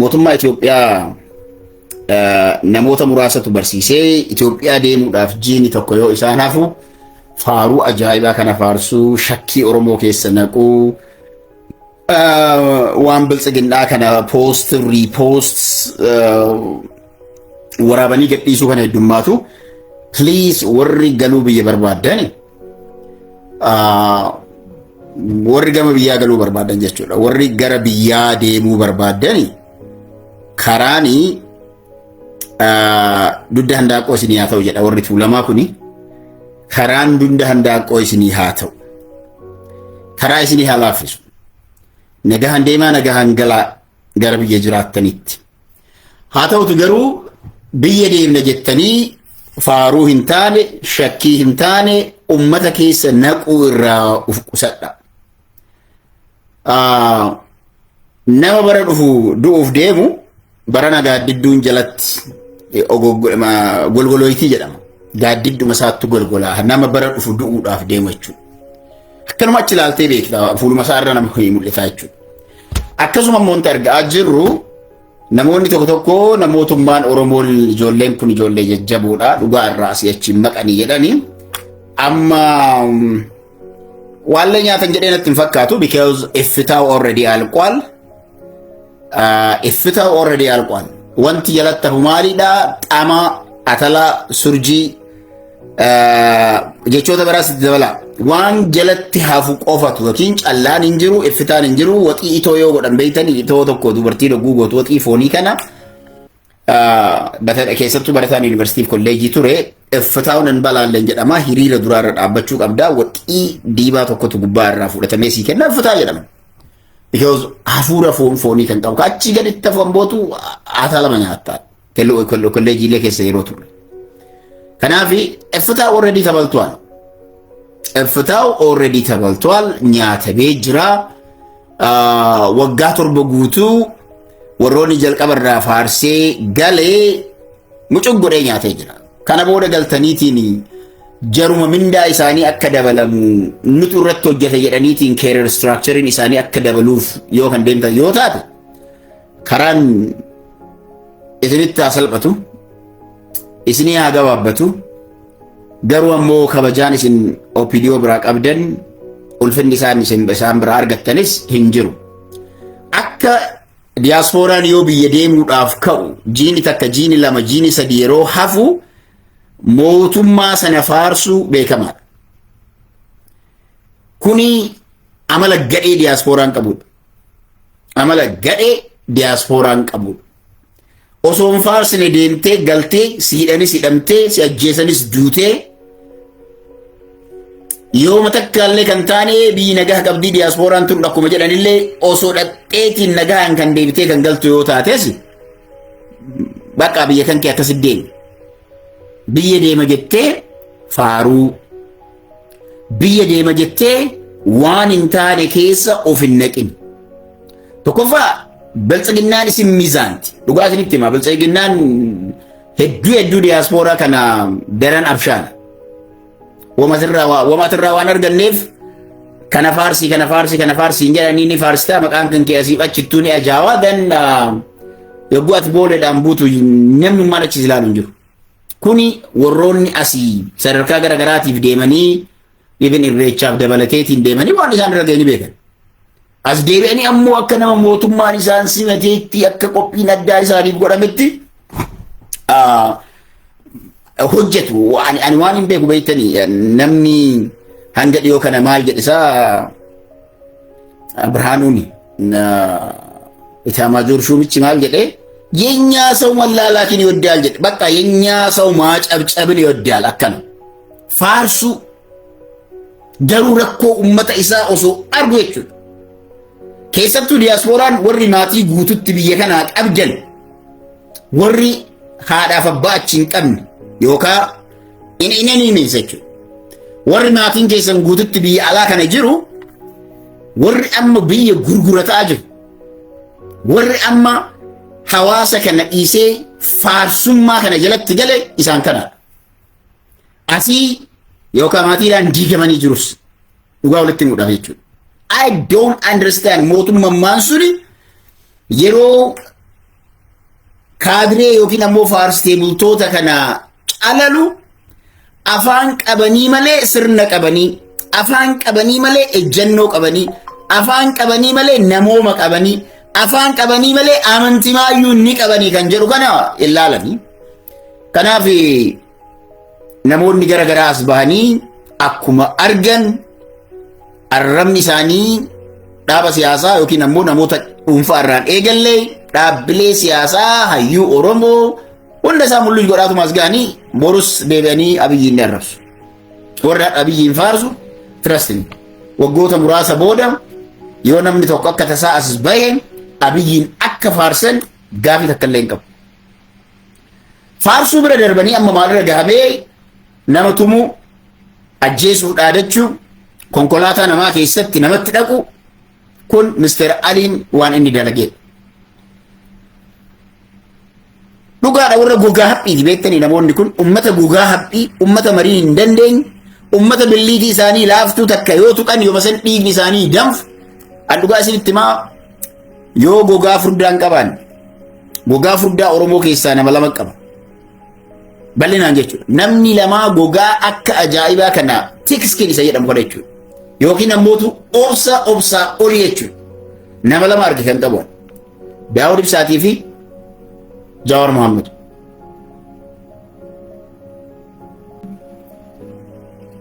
mootummaa Itoophiyaa namoota muraasatu barsiisee Itoophiyaa deemuudhaaf jiini tokko yoo isaan hafu faaruu ajaa'ibaa kana faarsuu shakkii Oromoo keessa naquu waan biltsiginnaa kana post repost waraabanii gadhiisuu kana heddummaatu please warri galuu biyya barbaadan warri gama biyyaa galuu barbaadan jechuudha. Warri gara biyyaa deemuu barbaadan karaanii dudda handaaqoo isinii haa ta'u jedha warri tuulamaa kuni. Karaan dudda handaaqoo isinii haa ta'u. Karaa isinii haa laaffisu. Nagahan deemaa nagahan galaa gara biyya jiraattanitti. Haa ta'utu garuu biyya deemna jettanii faaruu hin taane, shakkii hin taane, ummata keessa naquu irraa uf qusadha. Nama bara dhufu du'uuf deemu barana gaaddidduun jalatti golgolooyitii jedhama. Gaaddidduma isaattu golgolaa nama bara dhufu du'uudhaaf deemu jechuudha. Akkanuma achi ilaaltee beekta fuuluma isaa irra nama mul'ata jechuudha. Akkasuma immoo wanti argaa jirru namoonni tokko tokko namootummaan Oromoo ijoolleen kun ijoollee jajjaboodha dhugaa irraa asii achi maqanii jedhanii amma waan nyaatan jedhee natti hin fakkaatu because iffitaa'u already alqaal wanti jalatti hafu maalidha xama atala surjii jechoota biraas dabala waan jalatti hafu qofatu yookiin callaan hin jiru iffitaan hin jiru waxii itoo yoo godhan beeytan itoo tokko dubartii dhuguu gootu waxii foonii kana keessattuu barataan yuunivarsiitiif kolleejii ture iffitaa'uun hin balaalleen jedhama hiriira duraarra dhaabbachuu qabda waxii diibaa tokkotu gubbaa irraa fudhatamee sii kenna iffitaa jedhama. Because hafuura foonii kan qabu achi gaditti hafu ambootu aataa lama nyaattaa kolleejiilee keessa yeroo ture. Kanaaf iffitaa already tabaltual. Iffitaa already tabaltual nyaatamee jira. Waggaa torba guutuu warroonni jalqabarraa faarsee galee mucuq godhee nyaatee jira. Kana booda galtaniitiin jaruma mindaa isaanii akka dabalamu nutu irratti hojjete jedhaniitiin career structurein isaanii akka dabaluuf yoo kan deemtan yoo taate karaan isinitti haa salphatu isinii haa gabaabbatu garuu ammoo kabajaan isin OPDO biraa qabdan ulfinni isaan biraa argattanis hin jiru. Akka diyaaspooraan yoo biyya deemuudhaaf ka'u jiini takka jiini lama jiini sadi yeroo hafu mootummaa sana faarsuu beekamaadha. Kuni amala gadhee diyaaspooraan qabudha. Amala gadhee diyaaspooraan qabudha. Osoo hin faarsine deemtee galtee siidhanis hidhamtee si ajjeesanis duutee yoo matakkaallee kan taane biyyi nagaa qabdii diyaaspooraan tun akkuma jedhanillee osoo dhaqxeetiin nagaan kan deebitee kan galtu yoo taates bakka biyya kan kee akkas deemi. Biyya deema jettee faaruu biyya deema jettee waan hin taane keessa of hin naqin. Tokkoffaa biltsiginnaan isin miizaanti. Dhugaa isinitti hima biltsiginnaan hedduu diyaaspoora kana daran abshaana. Wamatirraa waan arganneef kana faarsi hin jedhanii ni faarsita maqaan kan kee asiif achittuu ni ajaa'aa dan yogguu ati booleedhaan buutu namni maal achi ilaalu hin jiru. Kuni warroonni asii sadarkaa garagaraatiif deemanii even irreechaaf dabalateetiin deemanii waan isaan irra ga'anii beekan. As deebi'anii ammoo akka nama mootummaan isaan simateetti akka qophiin addaa isaaniif godhametti hojjetu. Ani waan hin beeku beektanii namni hanga dhiyoo kana maal jedhisaa Birhaanuuni ኢታማዦር ሹምች ማል ጀዴ የኛ ሰው መላላኪን ይወዳል ጀዴ በቃ የኛ ሰው ማጨብጨብን ይወዳል አከነ ፋርሱ ገሩረኮ ኡመተ ኢሳ ኦሶ አርጎቹ ከሰቱ ዲያስፖራን ወሪ ማቲ ጉቱት ቢየከና ቀብጀን ወሪ ሃዳፈባችን ቀም ዮካ ኢነኒ ሜሰቹ ወሪ ማቲን ከሰን ጉቱት ቢየ አላ ከነ ጅሩ ወሪ አም ቢየ ጉርጉረታ አጅ ወሪ አማ ሐዋሳ ከነ ኢሴ ፋርሱማ ከነ ጀለት ገለ ኢሳን ከና አሲ ዮካ ማቲላን ዲገመኒ ጅሩስ ዱጋ ሁለተኛ ዳፈቹ I don't understand motummaan suni yeroo kaadiree yookiin ammoo faarsitee bultoota kana calalu afaan qabanii malee sirna qabanii, afaan qabanii malee ejjennoo qabanii, afaan qabanii malee namooma qabanii, afaan qabanii malee amantimaayyuu ni qabanii kan jedhu kana ilaalanii. Kanaaf namoonni gara garaa as bahanii akkuma argan arrabni isaanii dhaaba siyaasaa yookiin ammoo namoota dhuunfaa irraan eegallee dhaabbilee siyaasaa hayyuu Oromoo hunda isaa mul'isuu godhaatuma as ga'anii borus deebi'anii Abiyyiin ni arrabsu. Warra Abiyyiin faarsu tirastin waggoota muraasa booda yoo namni tokko akka tasaa as bahe Abiyyiin akka faarsan gaafii takka illee hin qabu. Faarsuu bira darbanii amma maalirra gahamee nama tumuu ajjeesuu dhaadachuu konkolaataa namaa keessatti namatti dhaqu kun Mr. Aliin waan inni dalagee. Dhugaadha warra gogaa haphiiti beektanii namoonni kun ummata gogaa haphii, ummata marii hin dandeenye, ummata billiitii isaanii laaftuu takka yoo tuqan yoo masan dhiigni isaanii danfu. An dhugaa isinitti himaa yoo gogaa furdaa hin qaban gogaa furdaa Oromoo keessaa nama lama qaba. Bal'inaan jechuudha. Namni lamaa gogaa akka ajaa'ibaa kana tikskin isa jedhamu godha jechuudha. Yookiin ammootu obsaa olii jechuudha. Nama lama arge kan qabu. Daawud Ibsaatii fi Jawaar Mohaammed.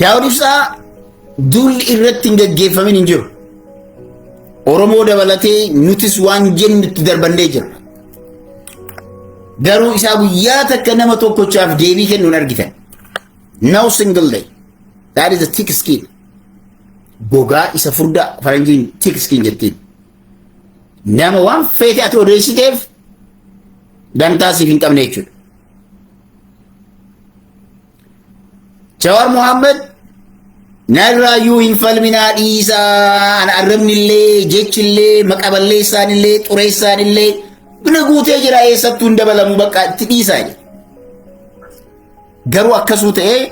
Daawud Ibsaa duulli irratti hin gaggeeffamin hin jiru. Oromoo dabalatee nutis waan jennu itti darbannee jira. Garuu isaa guyyaa takka nama tokkochaaf deebii kennu hin argitan. No single day. That is a thick skin. Gogaa isa furdaa faranjiin thick skin jettiin. Nama waan feete ati odeessiteef dantaa siif hin qabne jechuudha. Jawaar Mohaammed narraayyuu hin falminaa dhiisaa an arrabnillee jechillee maqaballeessaanillee xureessaanillee bina guutee jira eessattuu hin dabalamu bakka itti dhiisaa jira. Garuu akkasuu ta'ee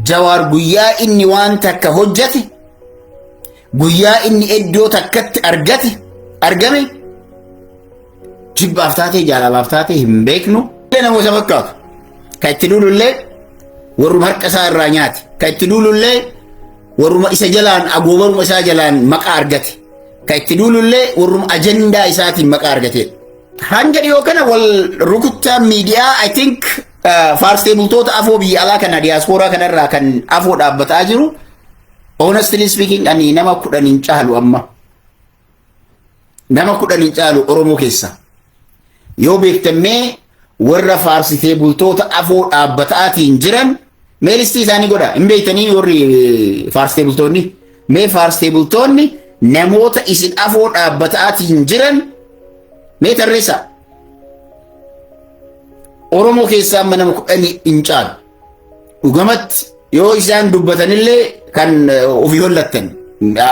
Jawaar guyyaa inni waan takka hojjate guyyaa inni iddoo takkatti argame jibbaaf taatee jaalalaaf taatee hin beeknu. Namoota fakkaatu kan itti lulullee warruma harka isaa irraa nyaate kan itti lulullee warruma isa jalaan agoobaruma isaa jalaan maqaa argate kan itti lulullee warruma ajandaa isaatiin maqaa argate. Hanga dhiyoo kana wal rukuttaa miidiyaa I think faarsitee bultoota afoo biyya alaa kana diyaaspooraa kanarraa kan afoo dhaabbataa jiru. Honestly speaking ani nama 10 hin caalu amma. Nama 10 hin caalu Oromoo keessa. Yoo beektamee warra faarsitee bultoota afoo dhaabbataatiin jiran mee listii isaanii godha. Hin beektanii warri faarsitee bultoonni. Mee faarsitee bultoonni namoota isin afoo dhaabbataatiin jiran mee tarreessa. Oromoo keessaa amma nama 10 hin caalu. Dhugamatti yoo isaan dubbatanillee kan ofii hollattan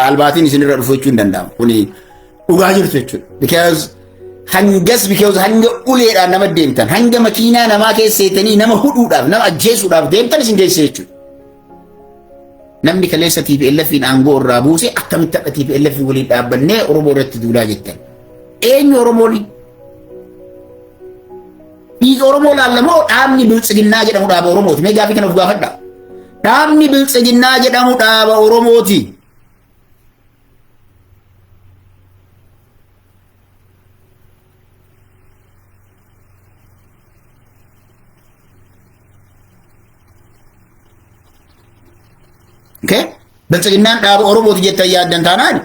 albaatiin isinirra dhufu jechuun hin danda'amu. Kuni dhugaa jirtu jechuudha. Because hanga uleedhaan nama deemtan, hanga makiinaa namaa keessa seetanii nama hudhuudhaaf, nama ajjeesuudhaaf deemtan isin geesse jechuudha. Namni kaleessa TPLFin aangoo irraa buuse akkamitti akka TPLF waliin dhaabbannee Oromoo irratti duulaa jettan. Eenyu Oromooni? Dhiiga Oromoo laallamoo dhaabni biltsiginnaa jedhamu dhaaba Oromooti. Mee gaafii kana of gaafadha. Dhaabni biltsiginnaa jedhamu dhaaba Oromooti. Okay? Biltsiginnaan dhaaba Oromooti jettan yaaddan taanaan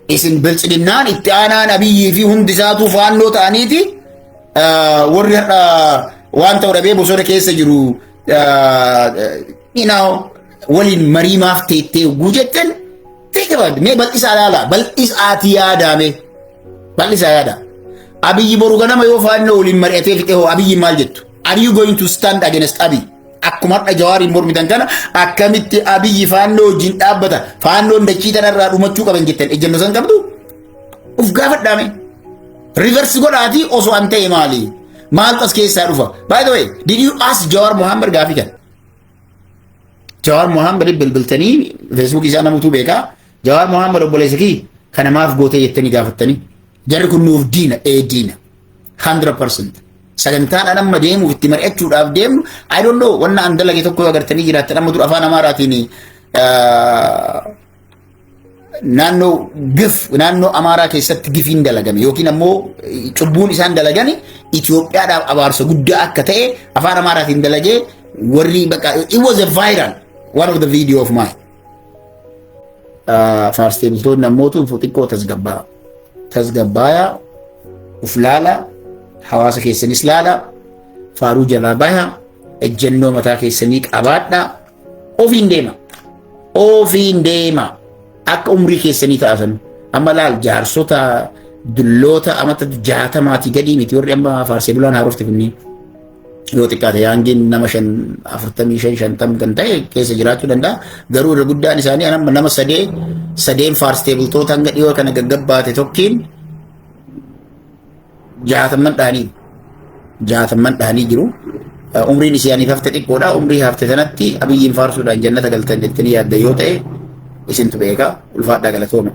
isin biltsiginnaan itti aanaan Abiyyii fi hundi isaatu faannoo ta'aniiti warri waan ta'u dhabee bosona keessa jiru waliin mariimaaf teettee oguu jettan mee bal'isaa ilaala bal'isaatii yaadame bal'isaa yaada. Abiyyi boru ganama yoo faannoo waliin mari'atee fixee hoo Abiyyi maal jettu? Are you going to stand against Abiy? Akkuma har'a Jawaariin mormitan kana akkamitti Abiyyi faannoo wajjin dhaabbata faannoon dachii tanarraa dhumachuu qaban jettan ejjennoo san qabdu? Uf gaafadhaame. Reverse godhaati osoo an ta'e maali? Maaltu as keessaa dhufa? By the way, did you ask Jawaar Mohaammed gaafii kana? Jawaar Mohaammed bilbiltanii Facebook isaa namutu beekaa. Jawaar Mohaammed obboleessa kii kana maaf gootee jettanii gaafattanii? jarri kun nuuf diina diina 100%. Sagantaan anamma deemu itti mari'achuudhaaf deemnu I don't know wanna an dalage tokko agartanii jiraattan amma dur afaan Amaaraatiin naannoo gif naannoo Amaaraa keessatti gifiin dalagame yookiin ammoo cubbuun isaan dalagani Itoophiyaadhaaf abaarsa guddaa akka ta'e afaan Amaaraatiin dalagee warri baqa it was a viral one of the video of mine. Faarsitee bultoonni ammootu xiqqoo tasgabbaaya uflaala hawaasa keessanis laala faaruu jalaa baya ejjennoo mataa keessanii qabaadha ofiin deema akka umrii keessanii ta'atan amma laal jaarsota dulloota amata 60 gadi miti warri amma faarsee bulaan haarofte kunniin yoo xiqqaate yaangiin nama 45 kan ta'e keessa jiraachuu danda'a garuu irra guddaan isaanii nama sadeen faarsitee bultoota hanga dhiyoo kana gaggabbaate tokkiin 60 dhahanii jiru umriin isaanii hafte xiqqoodha umrii hafte sanatti abiyyiin faarsuudhaan jannata galtan jettanii yaadda yoo ta'e isintu beeka ulfaadhaa galatooma.